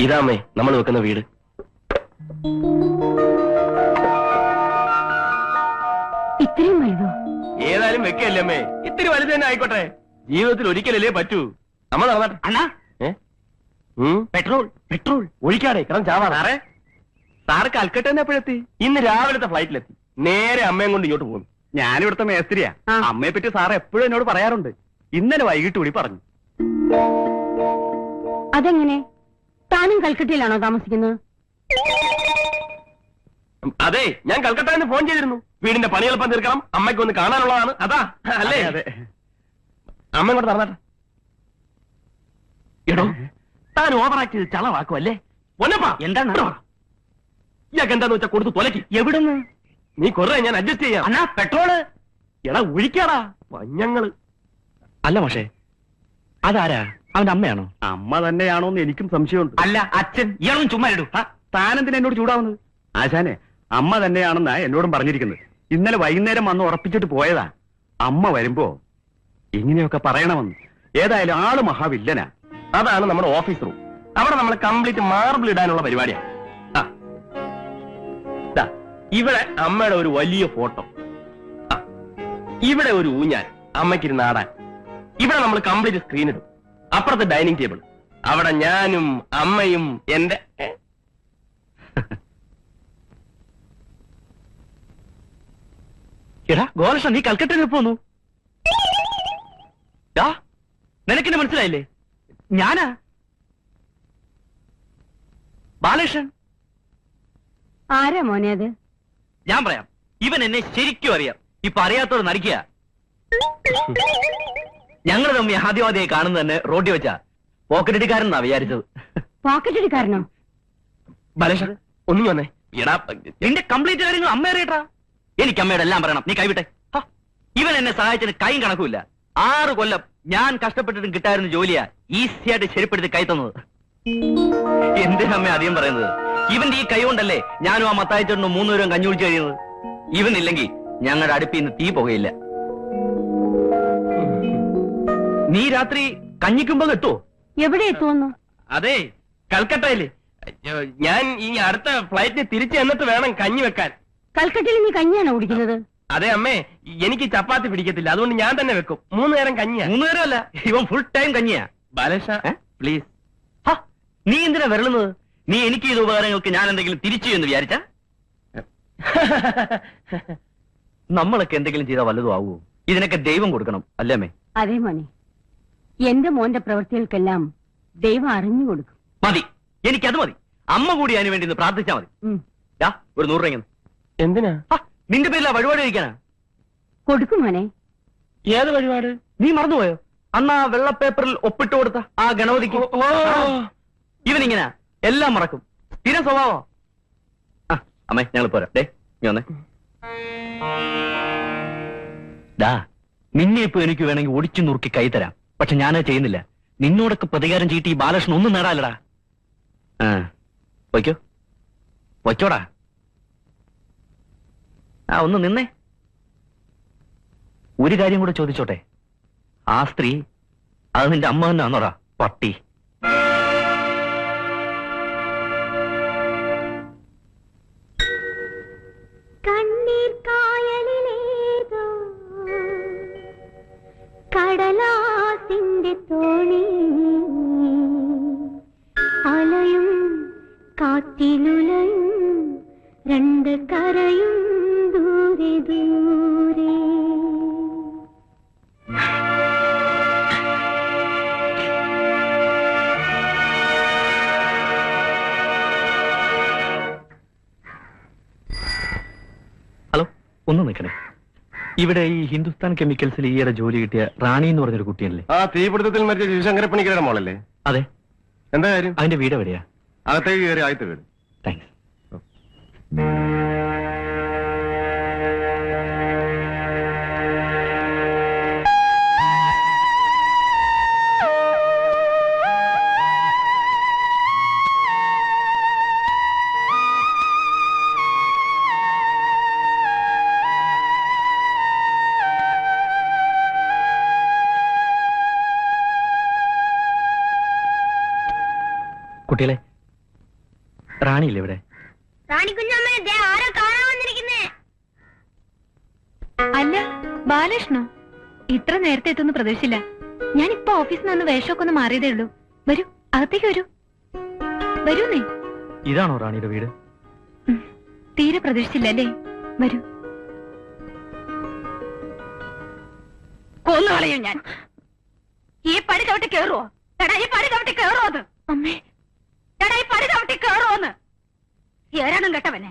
ഇതാമേ നമ്മൾ വെക്കുന്ന വീട്. ഇത്രയും വലുതോ? ഏതായാലും വെക്കല്ലേ അമ്മേ, ഇത്തിരി വലുത് തന്നെ ആയിക്കോട്ടെ. ജീവിതത്തിൽ ഒരിക്കലല്ലേ പറ്റൂ. നമ്മൾ നടന്നാട്ടെ. അണ്ണാ, പെട്രോൾ പെട്രോൾ ഒഴിക്കാടെ കിടന്ന് ചാവാ. സാറ് കൽക്കട്ട തന്നെ എപ്പോഴെത്തി? ഇന്ന് രാവിലത്തെ ഫ്ലൈറ്റിലെത്തി. നേരെ അമ്മയും കൊണ്ട് ഇങ്ങോട്ട് പോകുന്നു. ഞാനിവിടുത്തെ മേസ്ത്രിയാ. അമ്മയെ പറ്റി സാറ് എപ്പോഴും എന്നോട് പറയാറുണ്ട്. ഇന്നലെ വൈകിട്ട് കൂടി പറഞ്ഞു. അതെങ്ങനെ? താനും കൽക്കട്ടയിലാണോ താമസിക്കുന്നത്? അതെ, ഞാൻ കൽക്കട്ടയിൽ നിന്ന് ഫോൺ ചെയ്തിരുന്നു. വീടിന്റെ പണി എളുപ്പം തീർക്കണം, അമ്മയ്ക്ക് ഒന്ന് കാണാനുള്ളതാണ്. അതാ അല്ലേ? അതെ. അമ്മ ഇങ്ങോട്ട് നടന്നാട്ടെ. എടോ, താൻ ഓവറാക്ട് ചെയ്ത് ചളവാക്കും അല്ലേ? എന്താണ്? ഇയാൾക്ക് എന്താന്ന് വെച്ചാൽ കൊടുത്ത് തൊലക്കി. എവിടുന്ന്? നീ കൊറേ ഞാൻ അഡ്ജസ്റ്റ് ചെയ്യാം. അണ്ണാ, പെട്രോള്. എടാ ഒഴിക്കാടാ മഞ്ഞങ്ങള്. അല്ല പക്ഷേ, അതാരാ? അവന്റെ അമ്മയാണോ? അമ്മ തന്നെയാണോന്ന് എനിക്കും സംശയമുണ്ട്. അല്ല, അച്ഛൻ. ഇയാളും ചുമ്മാ ഇടൂ. താനെന്തിനാ എന്നോട് ചൂടാവുന്നത്? ആശാനെ, അമ്മ തന്നെയാണെന്നാ എന്നോടും പറഞ്ഞിരിക്കുന്നത്. ഇന്നലെ വൈകുന്നേരം വന്ന് ഉറപ്പിച്ചിട്ട് പോയതാ. അമ്മ വരുമ്പോ ഇങ്ങനെയൊക്കെ പറയണമെന്ന്. ഏതായാലും ആള് മഹാവില്ലനാ. അതാണ് നമ്മുടെ ഓഫീസ് റൂം. അവിടെ നമ്മൾ കംപ്ലീറ്റ് മാർബിൾ ഇടാനുള്ള പരിപാടിയാണ്. ഇവിടെ അമ്മയുടെ ഒരു വലിയ ഫോട്ടോ, ഇവിടെ ഒരു ഊഞ്ഞാൽ അമ്മയ്ക്കിരുന്ന് ആടാൻ. ഇവിടെ നമ്മൾ കംപ്ലീറ്റ് സ്ക്രീൻ ഇടും. അപ്പുറത്ത് ഡൈനിങ് ടേബിൾ. അവിടെ ഞാനും അമ്മയും എന്റെ എടാ ഗോലകൃഷ്ണൻ, നീ കൽക്കട്ടയിൽ പോന്നു. നിനക്കെന്നെ മനസ്സിലായില്ലേ? ഞാനാ ബാലകൃഷ്ണൻ. ആരാ മോനെ അത്? ഞാൻ പറയാം. ഇവൻ എന്നെ ശരിക്കും അറിയാം. ഇപ്പൊ അറിയാത്തോട് നടിക്കുക. ഞങ്ങൾ തമ്മി ആദ്യമാദ്യമായി കാണുന്നത് തന്നെ റോഡിൽ വെച്ചാ. പോക്കറ്റടിക്കാരനാ വിചാരിച്ചത്. പോക്കറ്റടിക്കാരനോ? ബാലകൃഷ്ണൻ ഒന്നും വന്നേ. എടാ, നിന്റെ കംപ്ലീറ്റ് കാര്യങ്ങൾ അമ്മ അറിയട്ടാ. എനിക്ക് അമ്മയോട് എല്ലാം പറയണം. നീ കൈവിട്ടെ. ഇവൻ എന്നെ സഹായിച്ചതിന് കൈയും കണക്കുമില്ല. 6 കൊല്ലം ഞാൻ കഷ്ടപ്പെട്ടിട്ടും കിട്ടായിരുന്ന ജോലിയാ ഈസിയായിട്ട് ശരിപ്പെടുത്തി കൈ തന്നത്. എന്തിനാ അമ്മ അധികം പറയുന്നത്? ഇവന്റെ ഈ കൈ കൊണ്ടല്ലേ ഞാനും ആ മത്തായിച്ചേട്ടനും 3 പേരും കഞ്ഞി കുടിച്ച് കഴിയുന്നത്. ഇവനില്ലെങ്കിൽ ഞങ്ങളുടെ അടുപ്പിൽ നിന്ന് തീ പുകയില്ല. നീ രാത്രി കഞ്ഞിക്കുമ്പോ എത്തുവോ? എവിടെ എത്തുവന്നു? അതെ, കൽക്കട്ടയില്. ഞാൻ ഈ അടുത്ത ഫ്ലൈറ്റിന് തിരിച്ചു എന്നിട്ട് വേണം കഞ്ഞി വെക്കാൻ. കൽക്കട്ടയിൽ നീ കഞ്ഞിയാണോ കുടിക്കുന്നത്? അതെ അമ്മേ, എനിക്ക് ചപ്പാത്തി പിടിക്കത്തില്ല. അതുകൊണ്ട് ഞാൻ തന്നെ വെക്കും. 3 നേരം കഞ്ഞിയാ. 3 നേരം അല്ല, ഇവൻ ഫുൾ ടൈം കഞ്ഞിയാ. ബാലകൃഷ്ണ പ്ലീസ്. നീ എന്തിനാ വരളുന്നത്? നീ എനിക്ക് ചെയ്ത ഉപകാരങ്ങൾക്ക് ഞാൻ എന്തെങ്കിലും തിരിച്ചു എന്ന് വിചാരിച്ച? നമ്മളൊക്കെ എന്തെങ്കിലും ചെയ്താൽ വല്ലതും ആവുമോ? ഇതിനൊക്കെ ദൈവം കൊടുക്കണം അല്ലേ അമ്മേ? അതെ മോനെ, എന്റെ മോന്റെ പ്രവൃത്തികൾക്കെല്ലാം ദൈവം അറിഞ്ഞു കൊടുക്കും. മതി, എനിക്കത് മതി. അമ്മ കൂടി അതിനു വേണ്ടി പ്രാർത്ഥിച്ചാ മതി. ഒരു 100 രൂപ. എന്തിനാ? നിന്റെ പേരിലാ വഴിപാട് കഴിക്കാനാ. കൊടുക്കും മോനെ. ഏത് വഴിപാട്? നീ മറന്നുപോയോ? അന്ന് ആ വെള്ള പേപ്പറിൽ ഒപ്പിട്ട് കൊടുത്ത ആ ഗണപതിക്ക്. ഇവനിങ്ങനെ എല്ലാം മറക്കും. സ്ഥിരം സ്വഭാവം. അമ്മേ, ഞങ്ങൾ പോരാ. ഡേ നീ വന്നേ. നിന്നെ ഇപ്പൊ എനിക്ക് വേണമെങ്കിൽ ഒടിച്ചു നുറുക്കി കൈ തരാം. പക്ഷെ ഞാനത് ചെയ്യുന്നില്ല. നിന്നോടൊക്കെ പ്രതികാരം ചീട്ടി ഈ ബാലകൃഷ്ണൻ ഒന്നും നേടാലടാ. വയ്ക്കോ വയ്ക്കോടാ. ഒന്ന് നിന്നേ. ഒരു കാര്യം കൂടെ ചോദിച്ചോട്ടെ. ആ സ്ത്രീ അത് നിന്റെ അമ്മ തന്നെ ആണോടാ പട്ടി? കണ്ണീർ കായലിലേതോ കടലാസിന്റെ തോണി അലയും കാറ്റിലുലയും 2 കരയും ദൂരെ ദൂരെ. ഹലോ, ഒന്ന് നിൽക്കണേ. ഇവിടെ ഈ ഹിന്ദുസ്ഥാൻ കെമിക്കൽസിൽ ഈയിടെ ജോലി കിട്ടിയ റാണി എന്ന് പറഞ്ഞൊരു കുട്ടിയല്ലേ? ആ തീപിടുത്തത്തിൽ മരിച്ച ശിവശങ്കരപ്പണിക്കരുടെ മോളല്ലേ? അതെ. എന്താ കാര്യം? അതിന്റെ വീട് എവിടെയാ? അകത്തേക്ക് കയറി ആദ്യത്തെ വീട്. താങ്ക്സ്. കുട്ടികളെ, റാണിയില്ലേ ഇവിടെ? റാണിക്കുഞ്ഞമ്മേ, ദേ ആരോ കാണാൻ വന്നിരിക്കുന്നേ. അല്ല, ബാലകൃഷ്ണോ? ഇത്ര നേരത്തെ എത്തുന്ന പ്രതീക്ഷിച്ചില്ല. ഞാനിപ്പോ ഓഫീസിൽ നിന്ന് വേഷമൊക്കെ ഒന്ന് മാറിയതേ ഉള്ളൂ. വരൂ, അകത്തേക്ക് വരൂ. വരൂ നീ. ഇതാണോ റാണിയുടെ വീട്? തീരെ പ്രതീക്ഷിച്ചില്ല അല്ലേ? വരൂ. കൊന്നുകളയും ഞാൻ. ഈ പടി ചവിട്ടി കേറുവോ? എടാ, ഈ പടി ചവിട്ടി കേറുവോ? അത് അമ്മേ, എടാ, ഈ പടി ചവിട്ടി കേറുവോന്ന്? ഏരാണും കേട്ടവനെ.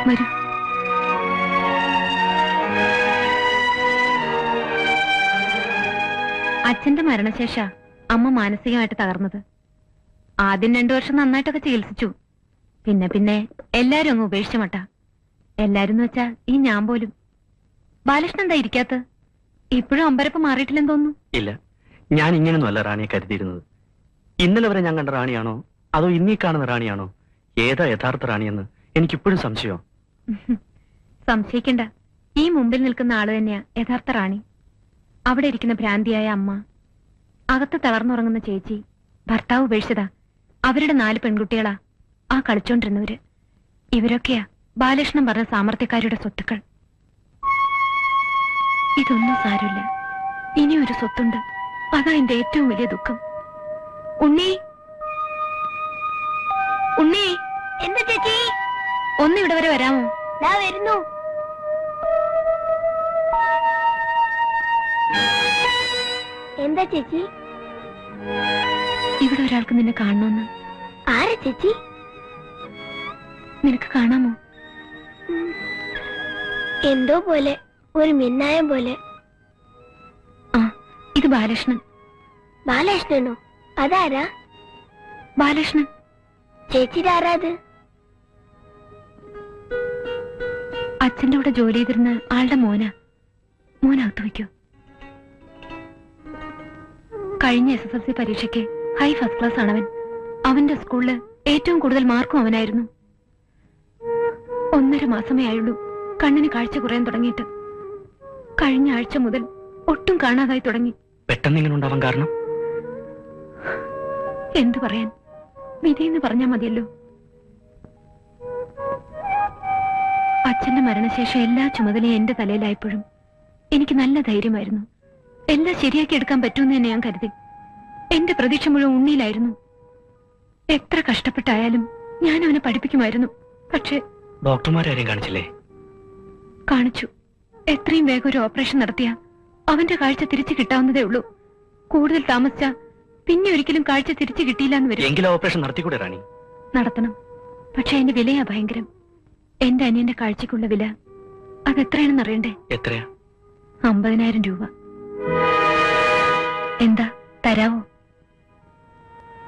വരൂ. അച്ഛന്റെ മരണശേഷ അമ്മ മാനസികമായിട്ട് തകർന്നത്. ആദ്യം 2 വർഷം നന്നായിട്ടൊക്കെ ചികിത്സിച്ചു. പിന്നെ എല്ലാരും അങ്ങ് ഉപേക്ഷിച്ച മട്ട. എല്ലാരും എന്ന് വെച്ചാ ഈ ഞാൻ പോലും. ബാലകൃഷ്ണൻ എന്താ ഇരിക്കാത്ത? ഇപ്പോഴും അമ്പരപ്പ് മാറിയിട്ടില്ലെന്ന് തോന്നുന്നു. ഇല്ല, ഞാൻ ഇങ്ങനൊന്നും അല്ല റാണിയെ കരുതിയിരുന്നത്. ഇന്നലെ വരെ ഞാൻ കണ്ട റാണിയാണോ അതോ ഇന്നീ കാണുന്ന റാണിയാണോ? ഏതാ യഥാർത്ഥ റാണിയെന്ന് എനിക്കിപ്പോഴും സംശയം. സംശയിക്കണ്ട, ഈ മുമ്പിൽ നിൽക്കുന്ന ആള് തന്നെയാ യഥാർത്ഥ റാണി. അവിടെ ഇരിക്കുന്ന ഭ്രാന്തിയായ അമ്മ, അകത്ത് തളർന്നുറങ്ങുന്ന ചേച്ചി, ഭർത്താവ് ഉപേക്ഷിച്ചതാ. അവരുടെ 4 പെൺകുട്ടികളാ ആ കളിച്ചോണ്ടിരുന്നവര്. ഇവരൊക്കെയാ ബാലകൃഷ്ണൻ പറഞ്ഞ സാമർത്ഥ്യക്കാരുടെ സ്വത്തുക്കൾ. ഇതൊന്നും സാരമില്ല, ഇനിയൊരു സ്വത്തുണ്ട്. അതാ എന്റെ ഏറ്റവും വലിയ ദുഃഖം. ഉണ്ണി, ഉണ്ണി, എന്താ ചേച്ചി? ഒന്ന് ഇവിടെ വരെ വരാമോ? ഞാൻ വരുന്നു. എന്താ ചേച്ചി? ഇവിടെ ഒരാൾക്ക് നിന്നെ കാണണമെന്ന്. ആരാ ചേച്ചി? നിനക്ക് കാണാമോ? എന്തോ പോലെ, ഒരു മിന്നായം പോലെ. ആ, ഇത് ബാലകൃഷ്ണൻ. ബാലകൃഷ്ണനോ? അതാരാ? ബാലകൃഷ്ണൻ ചേച്ചിയുടെ ആരാത്? അച്ഛന്റെ കൂടെ ജോലി ചെയ്തിരുന്ന ആളുടെ മോനകത്ത് വയ്ക്കൂ. കഴിഞ്ഞ SSLC പരീക്ഷയ്ക്ക് ഹൈ ഫസ്റ്റ് ക്ലാസ് ആണവൻ. അവന്റെ സ്കൂളില് ഏറ്റവും കൂടുതൽ മാർക്കും അവനായിരുന്നു. 1.5 മാസമേ ആയുള്ളൂ കണ്ണിന് കാഴ്ച കുറയാൻ തുടങ്ങിയിട്ട്. കഴിഞ്ഞ ആഴ്ച മുതൽ ഒട്ടും കാണാതായി തുടങ്ങി. പെട്ടെന്ന് ഇങ്ങനെ ഉണ്ടാവാൻ കാരണം? എന്തു പറയാൻ, വിധിയെന്ന് പറഞ്ഞാ മതിയല്ലോ. അച്ഛന്റെ മരണശേഷം എല്ലാ ചുമതലയും എന്റെ തലയിലായപ്പോഴും എനിക്ക് നല്ല ധൈര്യമായിരുന്നു. എല്ലാം ശരിയാക്കി എടുക്കാൻ പറ്റുമെന്ന് തന്നെ ഞാൻ കരുതി. എന്റെ പ്രതീക്ഷ മുഴുവൻ ഉണ്ണിയിലായിരുന്നു. എത്ര കഷ്ടപ്പെട്ടായാലും ഞാൻ അവനെ പഠിപ്പിക്കുമായിരുന്നു. പക്ഷേ ഡോക്ടർമാരെയും കാണിച്ചില്ലേ? കാണിച്ചു. എത്രയും വേഗം ഒരു ഓപ്പറേഷൻ നടത്തിയ അവന്റെ കാഴ്ച തിരിച്ചു കിട്ടാവുന്നതേ ഉള്ളൂ. കൂടുതൽ താമസിച്ച പിന്നെ ഒരിക്കലും കാഴ്ച തിരിച്ചു കിട്ടിയില്ല എന്ന് വരും. എങ്കിലും ഓപ്പറേഷൻ നടത്തിക്കൂടെ റാണി? നടത്തണം, പക്ഷെ അതിന്റെ വിലയാ ഭയങ്കരം. എന്റെ അനിയന്റെ കാഴ്ചക്കുള്ള വില അതെത്രയാണെന്ന് അറിയണ്ടേ? എത്രയാ? 50,000 രൂപ. എന്താ, തരാവോ?